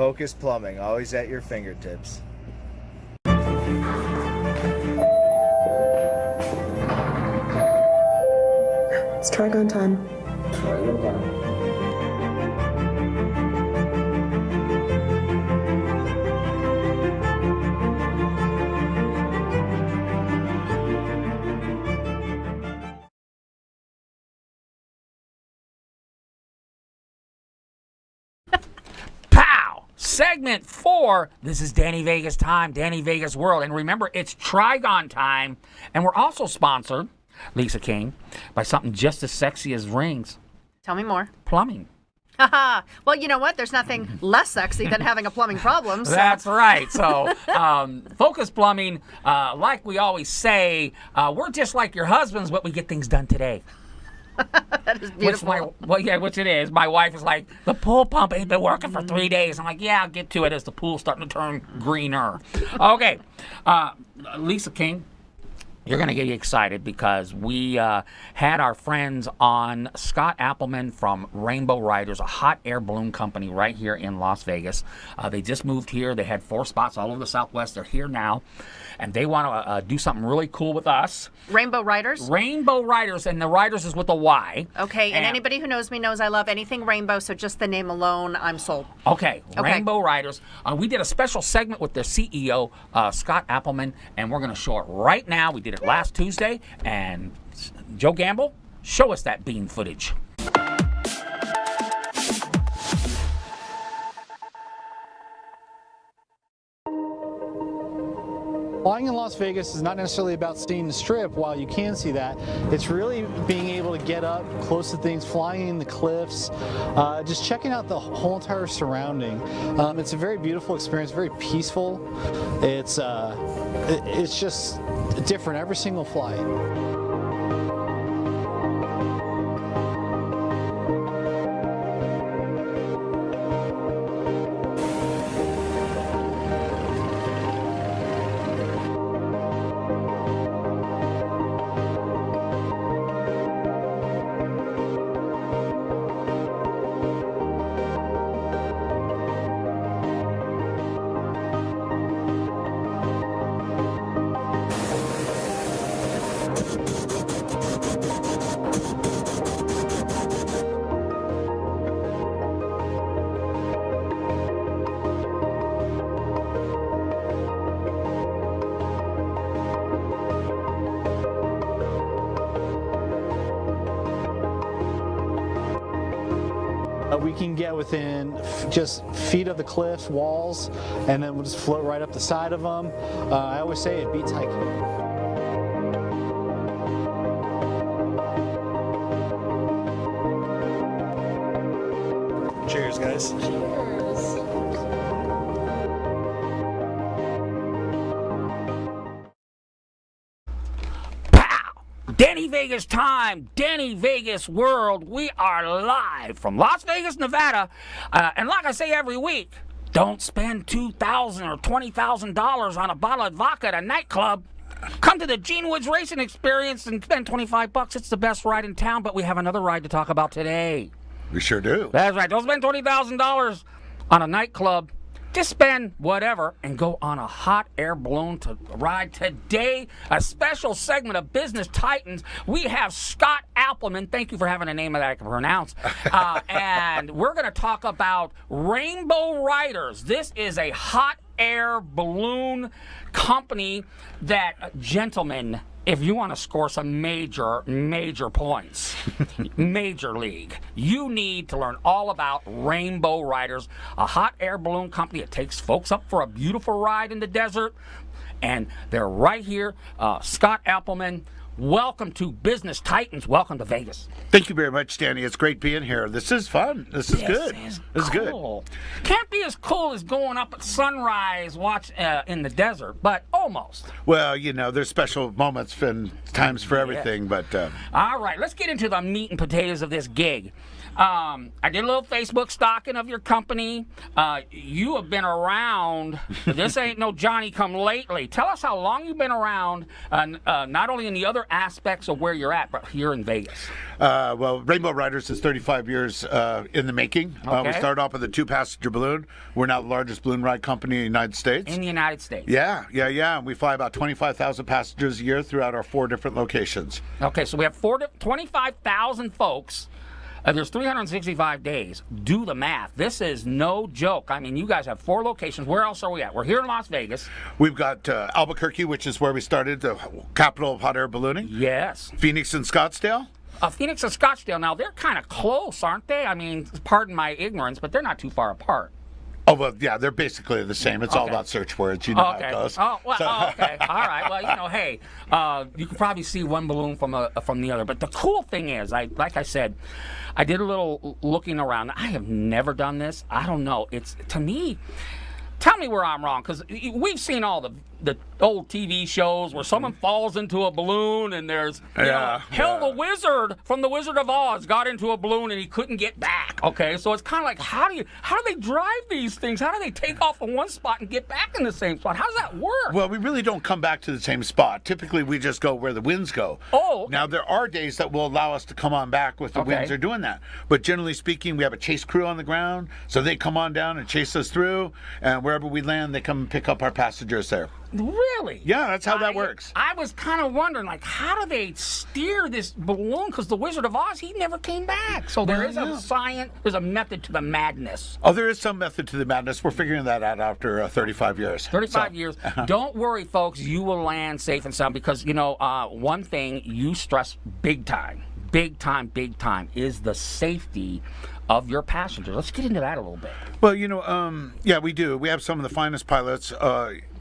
Focus Plumbing, always at your fingertips. It's Trigon time. Pow! Segment 4. This is Danny Vegas time, Danny Vegas World. And remember, it's Trigon time. And we're also sponsored, Lisa King, by something just as sexy as rings. Tell me more. Plumbing. Haha. Well, you know what? There's nothing less sexy than having a plumbing problem. So. That's right. So, Focus Plumbing, like we always say, we're just like your husbands, but we get things done today. That is beautiful. Which it is. My wife is like, the pool pump ain't been working for 3 days. I'm like, yeah, I'll get to it as the pool's starting to turn greener. Okay. Lisa King, you're going to get excited because we had our friends on, Scott Appleman from Rainbow Riders, a hot air balloon company right here in Las Vegas. They just moved here. They had 4 spots all over the Southwest. They're here now. And they want to do something really cool with us. Rainbow Riders? Rainbow Riders, and the Riders is with a Y. Okay, and anybody who knows me knows I love anything rainbow, so just the name alone, I'm sold. Okay. Rainbow Riders. We did a special segment with their CEO, Scott Appleman, and we're going to show it right now. We did it last Tuesday, and Joe Gamble, show us that beam footage. Flying in Las Vegas is not necessarily about seeing the strip while you can see that. It's really being able to get up close to things, flying in the cliffs, just checking out the whole entire surrounding. It's a very beautiful experience, very peaceful. It's just different every single flight. We can get within just feet of the cliffs, walls, and then we'll just float right up the side of them. I always say it beats hiking. Cheers, guys. Danny Vegas time, Danny Vegas World. We are live from Las Vegas, Nevada. And like I say every week, don't spend $2,000 or $20,000 on a bottle of vodka at a nightclub. Come to the Gene Woods Racing Experience and spend $25. It's the best ride in town, but we have another ride to talk about today. We sure do. That's right. Don't spend $20,000 on a nightclub. Just spend whatever and go on a hot air balloon to ride today. A special segment of Business Titans. We have Scott Appleman. Thank you for having a name that I can pronounce. And we're going to talk about Rainbow Riders. This is a hot air balloon company that, gentlemen, if you want to score some major points, Major League, you need to learn all about Rainbow Riders, a hot air balloon company that takes folks up for a beautiful ride in the desert. And they're right here. Scott Appleman, welcome to Business Titans. Welcome to Vegas. Thank you very much, Danny. It's great being here. This is fun. This is good. This is good. cool. Can't be as cool as going up at sunrise, watch in the desert, but almost. Well, you know, there's special moments and times for everything, but... All right, let's get into the meat and potatoes of this gig. I did a little Facebook stalking of your company. You have been around. This ain't no Johnny come lately. Tell us how long you've been around, not only in the other aspects of where you're at, but here in Vegas. Well, Rainbow Riders is 35 years in the making. We Okay. started off with a 2-passenger balloon. We're now the largest balloon ride company in the United States. In the United States. Yeah. And we fly about 25,000 passengers a year throughout our 4 different locations. Okay, so we have 25,000 folks. There's 365 days. Do the math. This is no joke. I mean, you guys have 4 locations. Where else are we at? We're here in Las Vegas. We've got Albuquerque, which is where we started, the capital of hot air ballooning. Yes. Phoenix and Scottsdale. Phoenix and Scottsdale, now they're kind of close, aren't they? I mean, pardon my ignorance, but they're not too far apart. Oh, well, yeah, they're basically the same. It's all Okay. about search words. You know how Okay. it goes. Okay. All right. Well, hey, you can probably see one balloon from the other. But the cool thing is, like I said, I did a little looking around. I have never done this. I don't know. It's, to me, tell me where I'm wrong, because we've seen all the old TV shows where someone falls into a balloon and there's, the wizard from The Wizard of Oz got into a balloon and he couldn't get back. Okay, so it's kind of like, how do they drive these things? How do they take off from one spot and get back in the same spot? How does that work? Well, we really don't come back to the same spot. Typically, we just go where the winds go. Oh, okay. Now, there are days that will allow us to come on back with the Okay. winds are doing that. But generally speaking, we have a chase crew on the ground, so they come on down and chase us through, and wherever we land, they come and pick up our passengers there. Really? Yeah, that's how that works. I was kind of wondering, like, how do they steer this balloon? Because the Wizard of Oz, he never came back. So there is a science, there's a method to the madness. Oh, there is some method to the madness. We're figuring that out after 35 years. 35 So- years. Don't worry, folks. You will land safe and sound because, one thing you stress big time, is the safety of your passengers. Let's get into that a little bit. Well, yeah, we do. We have some of the finest pilots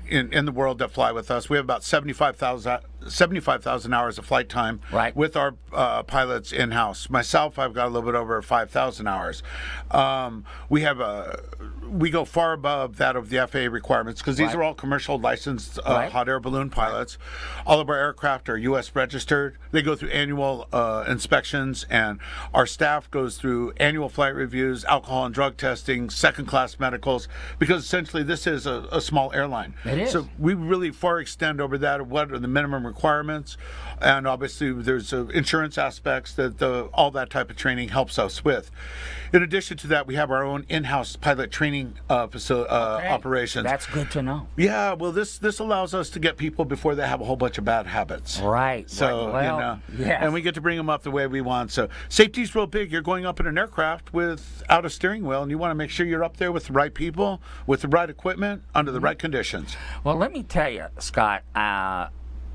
in the world that fly with us. We have about 75,000 hours of flight time Right. with our pilots in-house. Myself, I've got a little bit over 5,000 hours. We go far above that of the FAA requirements because these Right. are all commercial licensed Right. hot air balloon pilots. All of our aircraft are U.S. registered. They go through annual inspections, and our staff goes through annual flight reviews, alcohol and drug testing, second-class medicals, because essentially this is a small airline. It is. So we really far extend over that of what are the minimum requirements, and obviously there's insurance aspects that all that type of training helps us with. In addition to that, we have our own in-house pilot training operations. That's good to know. Yeah, well, this allows us to get people before they have a whole bunch of bad habits. Right. So, Well, yes. and we get to bring them up the way we want. So safety's real big. You're going up in an aircraft without a steering wheel, and you want to make sure you're up there with the right people, with the right equipment, under the right conditions. Well, let me tell you, Scott,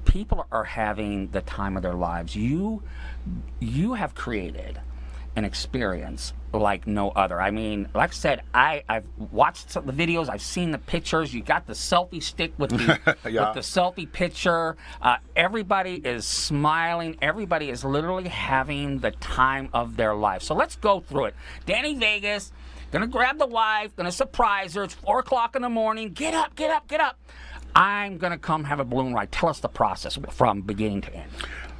people are having the time of their lives. You have created an experience like no other. I mean, like I said, I've watched some of the videos, I've seen the pictures. You got the selfie stick with the Yeah. with the selfie picture. Everybody is smiling. Everybody is literally having the time of their life. So let's go through it. Danny Vegas, gonna grab the wife, gonna surprise her. It's 4 o'clock in the morning. Get up. I'm gonna come have a balloon ride. Tell us the process from beginning to end.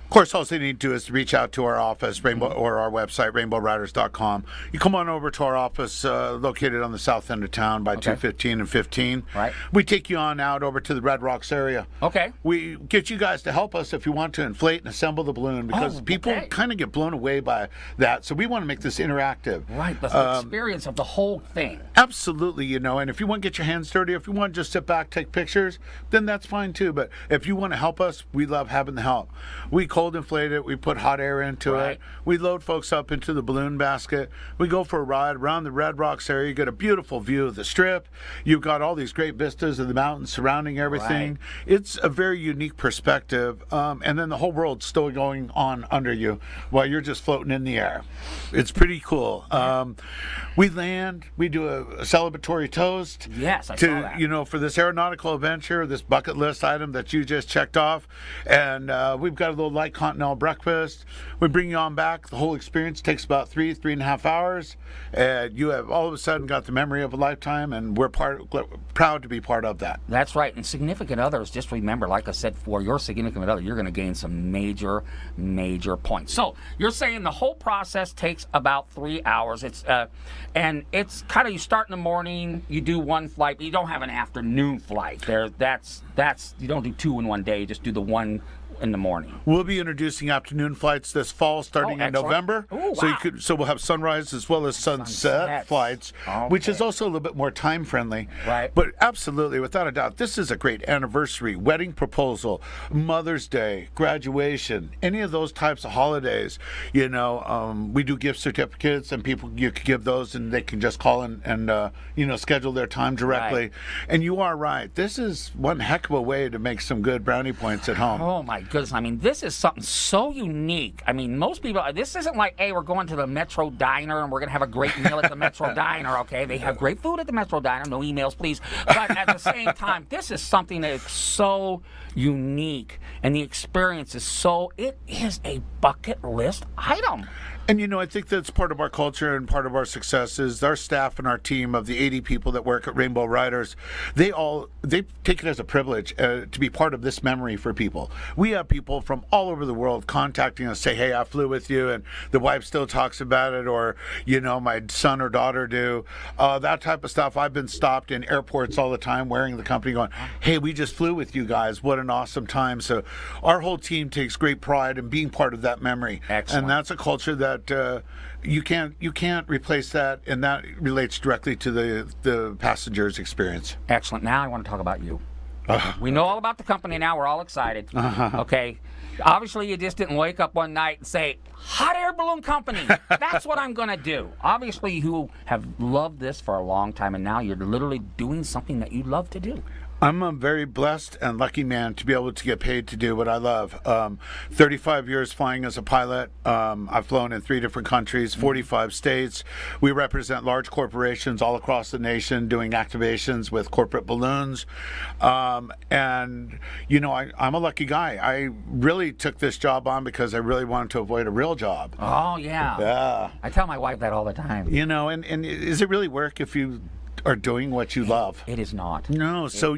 Of course, all they need to do is reach out to our office, or our website, rainbowriders.com. You come on over to our office located on the south end of town by 215 and 15. Right. We take you on out over to the Red Rocks area. Okay. We get you guys to help us if you want to inflate and assemble the balloon because people okay. kind of get blown away by that. So we want to make this interactive. Right, the experience of the whole thing. Absolutely, and if you want to get your hands dirty, if you want to just sit back, take pictures, then that's fine too. But if you want to help us, we love having the help. We cold inflate it, we put hot air into Right. it, we load folks up into the balloon basket, we go for a ride around the Red Rocks area. You get a beautiful view of the Strip, you've got all these great vistas of the mountains surrounding everything. Right. It's a very unique perspective, and then the whole world's still going on under you while you're just floating in the air. It's pretty cool. We land, we do a celebratory toast. Yes, I saw that. For this aeronautical adventure, this bucket list item that you just checked off, and we've got a little light light continental breakfast. We bring you on back. The whole experience takes about 3.5 hours, and you have all of a sudden got the memory of a lifetime, and we're proud to be part of that. That's right. And significant others, just remember, like I said, for your significant other, you're going to gain some major points. So you're saying the whole process takes about 3 hours. And it's kind of, you start in the morning, you do one flight, but you don't have an afternoon flight. That's you don't do two in one day. You just do the one in the morning. We'll be introducing afternoon flights this fall, starting in excellent. November. Ooh, So wow. so we'll have sunrise as well as sunset Sunsets. flights, which is Okay. also a little bit more time friendly. Right. But absolutely, without a doubt, this is a great anniversary, wedding proposal, Mother's Day, graduation, any of those types of holidays. You know, we do gift certificates, and people, you can give those, and they can just call and schedule their time directly. Right. And you are right. This is one heck of a way to make some good brownie points at home. Oh my goodness. I mean, this is something so unique. I mean, most people, this isn't like, hey, we're going to the Metro Diner and we're going to have a great meal at the Metro Diner, okay? They have great food at the Metro Diner. No emails, please. But at the same time, this is something that is so unique, and the experience is so, it is a bucket list item. And I think that's part of our culture and part of our success is our staff and our team of the 80 people that work at Rainbow Riders. They take it as a privilege to be part of this memory for people. We have people from all over the world contacting us, say, hey, I flew with you, and the wife still talks about it, or, my son or daughter do. That type of stuff. I've been stopped in airports all the time wearing the company going, hey, we just flew with you guys. What an awesome time. So our whole team takes great pride in being part of that memory. Excellent. And that's a culture that you can't replace that, and that relates directly to the passenger's experience. Excellent. Now I want to talk about you. We know all about the company now. We're all excited. Okay. Obviously, you just didn't wake up one night and say, hot air balloon company, that's what I'm going to do. Obviously, you have loved this for a long time, and now you're literally doing something that you love to do. I'm a very blessed and lucky man to be able to get paid to do what I love. 35 years flying as a pilot. I've flown in 3 different countries, 45 states. We represent large corporations all across the nation doing activations with corporate balloons. I'm a lucky guy. I really took this job on because I really wanted to avoid a real job. Oh, yeah. Yeah. I tell my wife that all the time. And is it really work if you are doing what you love? It is not. No, so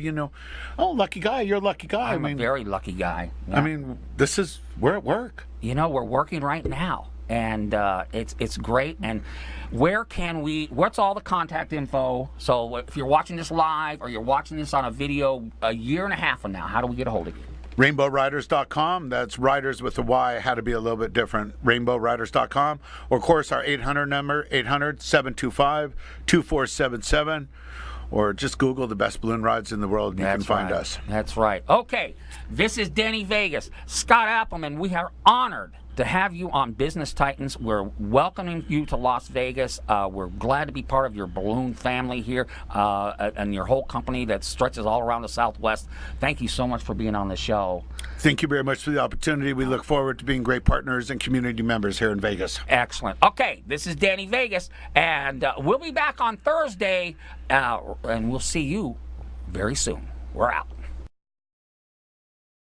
lucky guy, you're a lucky guy. I'm a very lucky guy. Yeah. I mean, we're at work. We're working right now, and it's great. And what's all the contact info? So if you're watching this live or you're watching this on a video a year and a half from now, how do we get a hold of you? RainbowRiders.com. That's Riders with a Y. Had to be a little bit different. RainbowRiders.com. Or, of course, our 800 number, 800-725-2477. Or just Google the best balloon rides in the world and you can find us. That's right. Okay, this is Danny Vegas. Scott Appleman, we are honored to have you on Business Titans. We're welcoming you to Las Vegas. We're glad to be part of your balloon family here and your whole company that stretches all around the Southwest. Thank you so much for being on the show. Thank you very much for the opportunity. We look forward to being great partners and community members here in Vegas. Excellent. Okay, this is Danny Vegas, and we'll be back on Thursday, and we'll see you very soon. We're out.